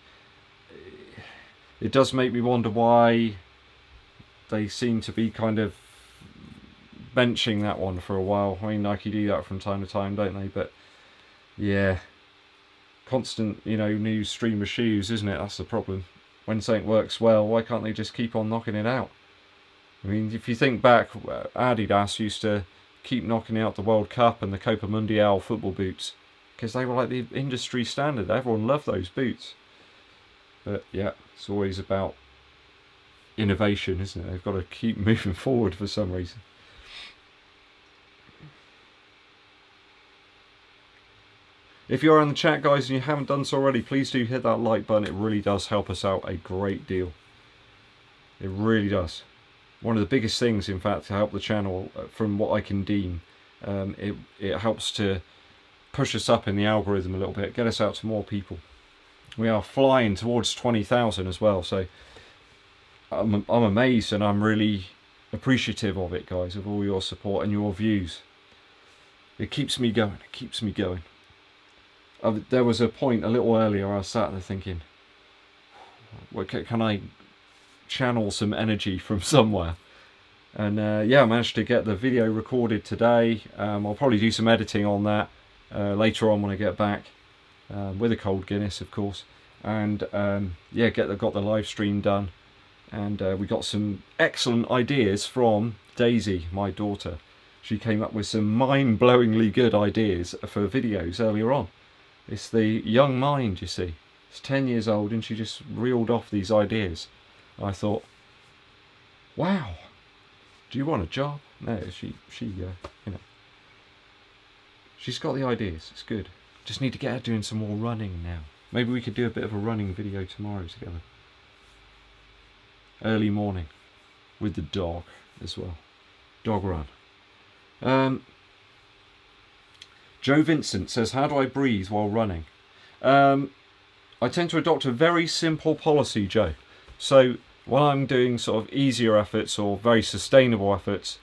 It does make me wonder why they seem to be kind of benching that one for a while. I mean, Nike do that from time to time, don't they? But yeah, constant, you know, new stream of shoes, isn't it? That's the problem. When something works well, why can't they just keep on knocking it out? I mean, if you think back, Adidas used to keep knocking out the World Cup and the Copa Mundial football boots because they were like the industry standard. Everyone loved those boots. But yeah, it's always about innovation, isn't it? They've got to keep moving forward for some reason. If you're on the chat, guys, and you haven't done so already, please do hit that like button. It really does help us out a great deal. It really does. One of the biggest things, in fact, to help the channel, from what I can deem, it helps to push us up in the algorithm a little bit, get us out to more people. We are flying towards 20,000 as well, so I'm amazed, and I'm really appreciative of it, guys, of all your support and your views. It keeps me going. It keeps me going. There was a point a little earlier I was sat there thinking, well, can I channel some energy from somewhere? And yeah, I managed to get the video recorded today. I'll probably do some editing on that later on when I get back, with a cold Guinness, of course. And yeah, got the live stream done, and we got some excellent ideas from Daisy, my daughter. She came up with some mind-blowingly good ideas for videos earlier on. It's the young mind, you see. It's 10 years old, and she just reeled off these ideas. I thought, wow, do you want a job? No, you know, she's got the ideas. It's good. Just need to get her doing some more running now. Maybe we could do a bit of a running video tomorrow together. Early morning with the dog as well. Dog run. Joe Vincent says, how do I breathe while running? I tend to adopt a very simple policy, Joe. So when I'm doing sort of easier efforts or very sustainable efforts,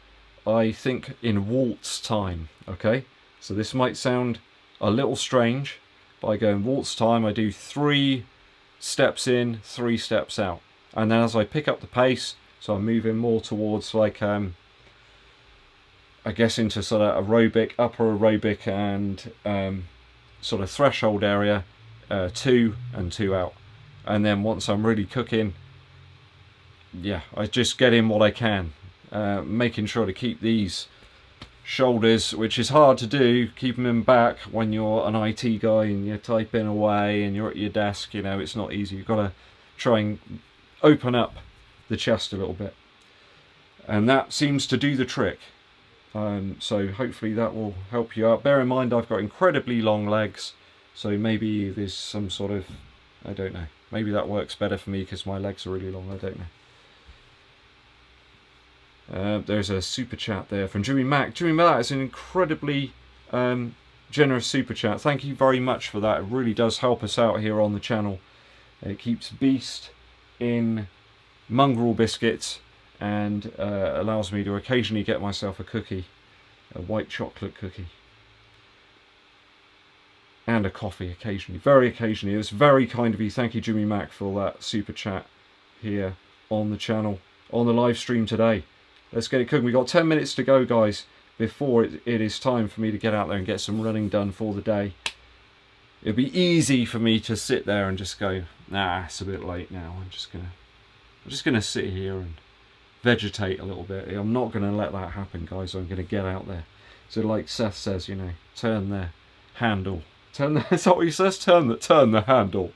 I think in waltz time, okay? So this might sound a little strange, but I go in waltz time. I do 3 steps in, 3 steps out. And then as I pick up the pace, so I'm moving more towards like, I guess into sort of aerobic, upper aerobic and sort of threshold area, 2 and 2 out. And then once I'm really cooking, yeah, I just get in what I can, making sure to keep these shoulders, which is hard to do, keeping them back when you're an IT guy and you're typing away and you're at your desk. You know, it's not easy. You've got to try and open up the chest a little bit, and that seems to do the trick. So hopefully that will help you out. Bear in mind, I've got incredibly long legs, so maybe there's some sort of, I don't know, maybe that works better for me because my legs are really long. I don't know. There's a super chat there from Jimmy Mack. Jimmy Mack is an incredibly generous super chat. Thank you very much for that. It really does help us out here on the channel. It keeps Beast in mongrel biscuits and allows me to occasionally get myself a cookie, a white chocolate cookie, and a coffee occasionally, very occasionally. It's very kind of you. Thank you, Jimmy Mack, for that super chat here on the channel, on the live stream today. Let's get it cooking. We've got 10 minutes to go, guys, before it is time for me to get out there and get some running done for the day. It'd be easy for me to sit there and just go, nah, it's a bit late now. I'm just gonna sit here and vegetate a little bit. I'm not gonna let that happen, guys. I'm gonna get out there. So like Seth says, you know, turn the handle. Is that what he says? Turn the handle.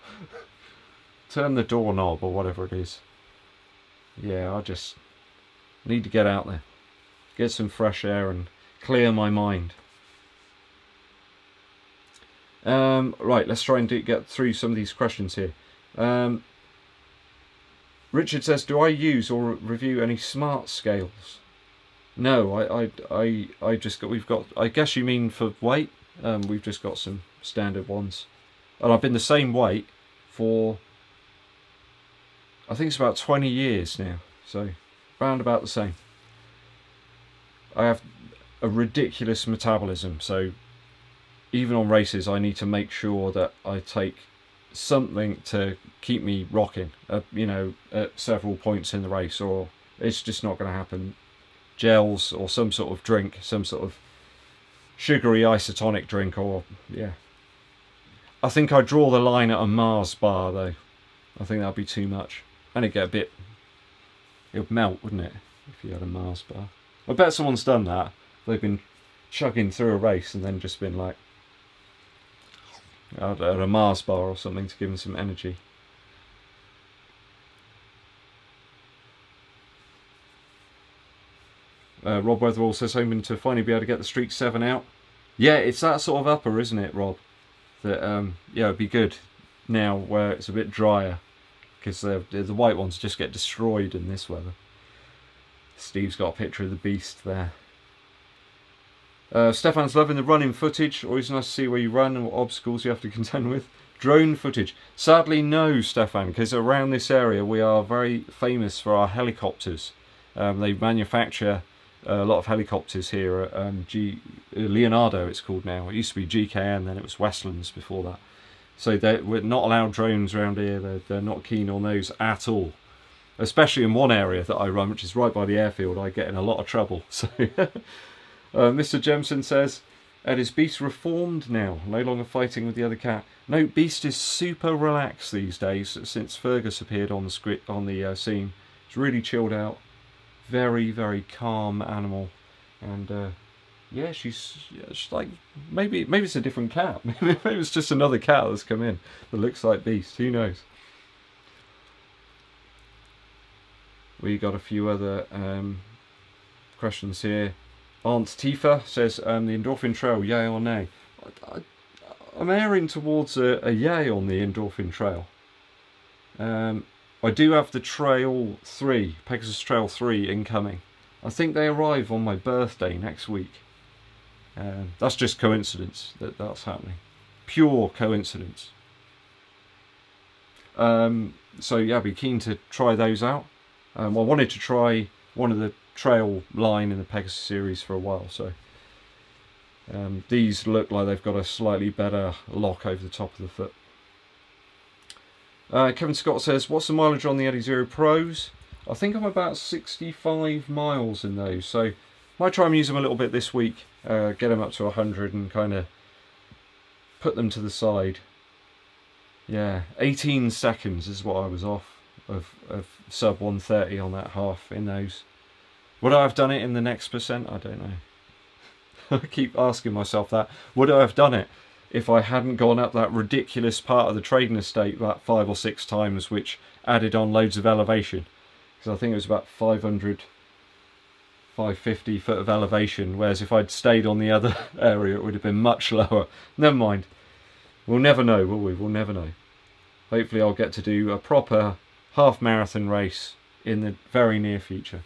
Turn the doorknob or whatever it is. Yeah, I just need to get out there, get some fresh air and clear my mind. Right, let's try and get through some of these questions here. Richard says, do I use or review any smart scales? No, I just got, we've got, I guess you mean for weight? We've just got some standard ones. And I've been the same weight for, I think it's about 20 years now. So round about the same. I have a ridiculous metabolism, so even on races I need to make sure that I take something to keep me rocking, you know, at several points in the race, or it's just not going to happen. Gels or some sort of drink, some sort of sugary isotonic drink, or yeah. I think I draw the line at a Mars bar though. I think that'd be too much. And it'd get a bit, it would melt, wouldn't it, if you had a Mars bar. I bet someone's done that. They've been chugging through a race and then just been like at a Mars bar or something to give them some energy. Rob Weatherall says, hoping to finally be able to get the Streak 7 out. Yeah, it's that sort of upper, isn't it, Rob? That yeah, it'd be good now where it's a bit drier, because the white ones just get destroyed in this weather. Steve's got a picture of the beast there. Stefan's loving the running footage. Always nice to see where you run and what obstacles you have to contend with. Drone footage. Sadly no, Stefan, because around this area we are very famous for our helicopters. They manufacture a lot of helicopters here at Leonardo, it's called now. It used to be GKN, then it was Westlands before that. So we're not allowed drones around here. They're not keen on those at all. Especially in one area that I run, which is right by the airfield, I get in a lot of trouble. So Mr. Jemson says, Ed, is Beast reformed now? No longer fighting with the other cat? No, Beast is super relaxed these days since Fergus appeared on the scene. It's really chilled out. Very, very calm animal. And yeah, she's like, maybe it's a different cat. Maybe it's just another cat that's come in that looks like Beast. Who knows? We got a few other questions here. Aunt Tifa says, the Endorphin Trail, yay or nay? I'm erring towards a yay on the Endorphin Trail. I do have the Trail 3, Pegasus Trail 3 incoming. I think they arrive on my birthday next week. That's just coincidence that that's happening. Pure coincidence. So yeah, I'd be keen to try those out. I wanted to try one of the Trail line in the Pegasus series for a while, so these look like they've got a slightly better lock over the top of the foot. Kevin Scott says, what's the mileage on the Eddie Zero Pros? I think I'm about 65 miles in those, so might try and use them a little bit this week, get them up to 100 and kind of put them to the side. Yeah, 18 seconds is what I was off of sub 130 on that half in those. Would I have done it in the next percent? I don't know. I keep asking myself that. Would I have done it if I hadn't gone up that ridiculous part of the trading estate about 5 or 6 times, which added on loads of elevation? Because I think it was about 500, 550 foot of elevation, whereas if I'd stayed on the other area it would have been much lower. Never mind. We'll never know, will we? We'll never know. Hopefully I'll get to do a proper half marathon race in the very near future.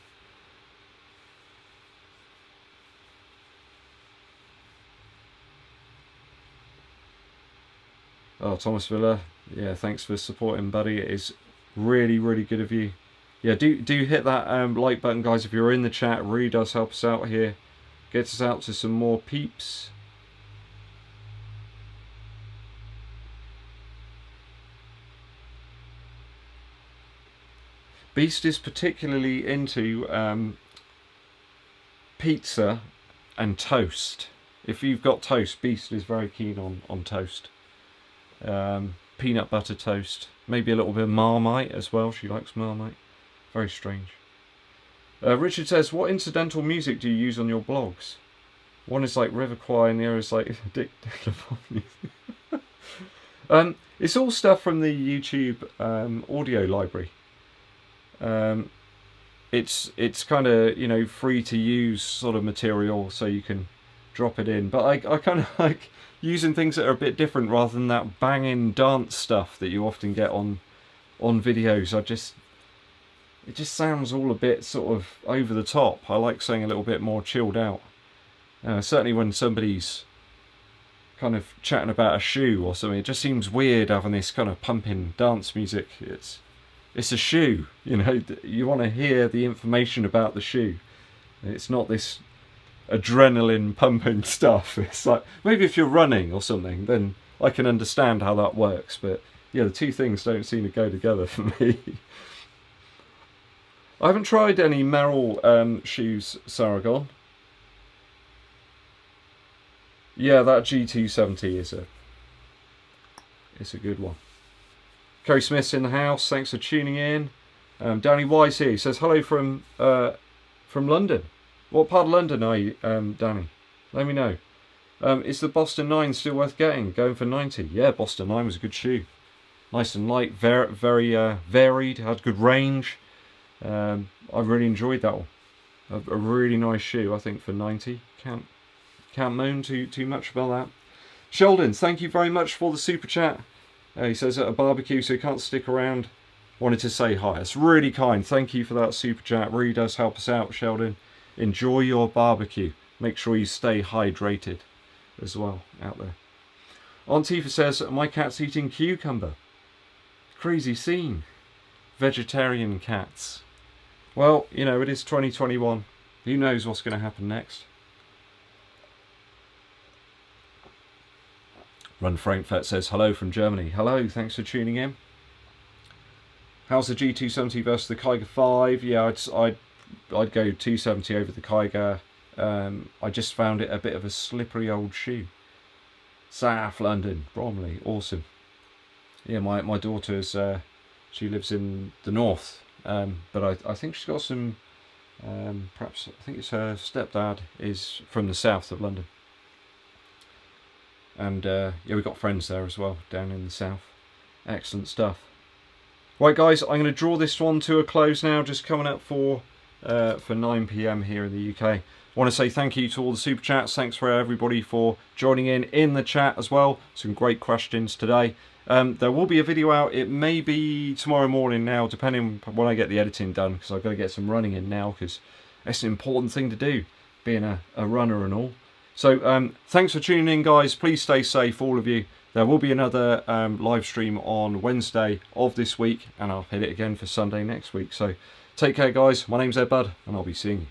Oh, Thomas Villa, yeah, thanks for supporting, buddy. It is really, really good of you. Yeah, do hit that like button, guys, if you're in the chat. It really does help us out here. Gets us out to some more peeps. Beast is particularly into pizza and toast. If you've got toast, Beast is very keen on toast. Peanut butter toast, maybe a little bit of Marmite as well. She likes Marmite. Very strange. Richard says, what incidental music do you use on your blogs? One is like River Choir and the other is like Dick music. It's all stuff from the YouTube audio library. It's kind of, you know, free to use sort of material, so you can drop it in. But I kind of like using things that are a bit different rather than that banging dance stuff that you often get on videos. It just sounds all a bit sort of over the top. I like something a little bit more chilled out. Certainly when somebody's kind of chatting about a shoe or something, it just seems weird having this kind of pumping dance music. It's It's a shoe, you know. You want to hear the information about the shoe. It's not this adrenaline pumping stuff. It's like, maybe if you're running or something, then I can understand how that works, but yeah, the two things don't seem to go together for me. I haven't tried any Merrell shoes, Saragon. Yeah, that G270 is a good one. Kerry Smith's in the house. Thanks for tuning in. Danny Wise here. He says hello from London. What part of London are you, Danny? Let me know. Is the Boston 9 still worth getting? Going for 90. Yeah, Boston 9 was a good shoe. Nice and light, very varied, had good range. I really enjoyed that one. A really nice shoe, I think, for 90. Can't moan too much about that. Sheldon, thank you very much for the super chat. He says at a barbecue, so he can't stick around. Wanted to say hi. It's really kind. Thank you for that super chat. Really does help us out, Sheldon. Enjoy your barbecue. Make sure you stay hydrated as well out there. Antifa says, my cat's eating cucumber. Crazy scene. Vegetarian cats. Well, you know, it is 2021. Who knows what's going to happen next? Run Frankfurt says, hello from Germany. Hello, thanks for tuning in. How's the G270 versus the Kiger 5? Yeah, I'd go 270 over the Kiger. I just found it a bit of a slippery old shoe. South London, Bromley, awesome. Yeah, my daughter's, she lives in the north, but I think she's got some, perhaps, I think it's her stepdad is from the south of London. And yeah, we've got friends there as well, down in the south. Excellent stuff. Right guys, I'm going to draw this one to a close now, just coming up for 9 PM here in the UK. I want to say thank you to all the super chats. Thanks for everybody for joining in the chat as well. Some great questions today. There will be a video out. It may be tomorrow morning now, depending when I get the editing done, because I've got to get some running in now, because it's an important thing to do, being a runner and all. So thanks for tuning in, guys. Please stay safe, all of you. There will be another live stream on Wednesday of this week, and I'll hit it again for Sunday next week. So take care, guys. My name's EDDBUD, and I'll be seeing you.